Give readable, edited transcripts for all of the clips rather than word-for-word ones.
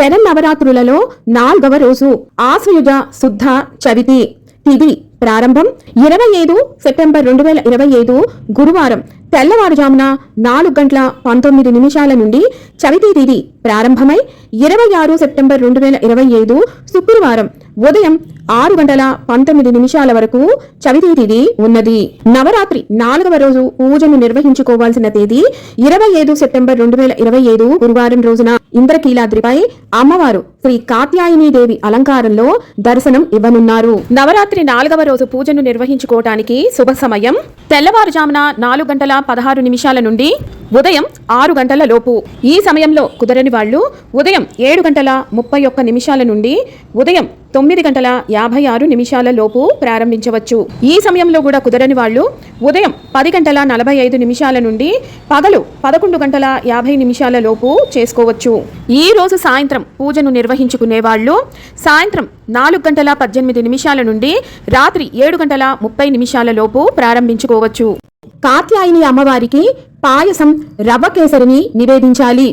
శరన్నవరాత్రులలో 4వ రోజు ఆశ్వయుజ శుద్ధ చవితి తిథి ప్రారంభం 25 సెప్టెంబర్ 2025 గురువారం తెల్లవారుజామున 4:19 నుండి చవితి తిథి ప్రారంభమై 26 సెప్టెంబర్ 2025 శుక్రవారం ఉదయం 6:19 వరకు చవితి తిథి ఉన్నది. నవరాత్రి 4వ రోజు పూజను నిర్వహించుకోవాల్సిన తేదీ 25 సెప్టెంబర్ 2025 గురువారం రోజున ఇంద్రకీలాద్రిపై అమ్మవారు శ్రీ కాత్యాయని దేవి అలంకారంలో దర్శనం ఇవ్వనున్నారు. నవరాత్రి 4వ రోజు పూజను నిర్వహించుకోవటానికి శుభ సమయం తెల్లవారుజామున 4:16 నుండి ఉదయం 6 గంటల లోపు. ఈ సమయంలో కుదరని వాళ్ళు ఉదయం 7:31 నుండి ఉదయం 9:56 లోపు ప్రారంభించవచ్చు. ఈ సమయంలో కూడా కుదరని వాళ్ళు ఉదయం 10:45 నుండి పగలు 11:50 లోపు చేసుకోవచ్చు. ఈ రోజు సాయంత్రం పూజను నిర్వహించుకునే వాళ్ళు సాయంత్రం 4:18 నుండి రాత్రి 7:30 లోపు ప్రారంభించుకోవచ్చు. కాత్యాయని అమ్మవారికి పాయసం రవ్వ కేసరిని నివేదించాలి.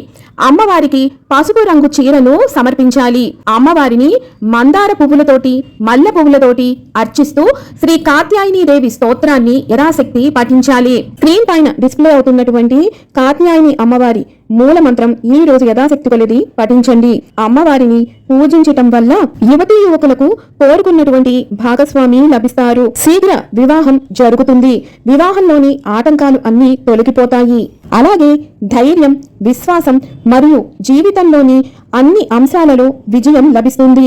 అమ్మవారికి పసుపు రంగు చీరను సమర్పించాలి. అమ్మవారిని మందార పువ్వులతోటి మల్లె పువ్వులతోటి అర్చిస్తూ శ్రీ కాత్యాయని దేవి స్తోత్రాన్ని యథాశక్తి పఠించాలి. స్క్రీన్ పైన డిస్ప్లే అవుతున్నటువంటి కాత్యాయని అమ్మవారి మూల మంత్రం ఈ రోజు యథాశక్తి కొలది పఠించండి. అమ్మవారిని పూజించటం వల్ల యువతీ యువకులకు కోరుకున్నటువంటి భాగస్వామి లభిస్తారు. శీఘ్ర వివాహం జరుగుతుంది. వివాహంలోని ఆటంకాలు అన్నీ తొలగిపోతాయి. అలాగే ధైర్యం, విశ్వాసం మరియు జీవితంలోని అన్ని అంశాలలో విజయం లభిస్తుంది.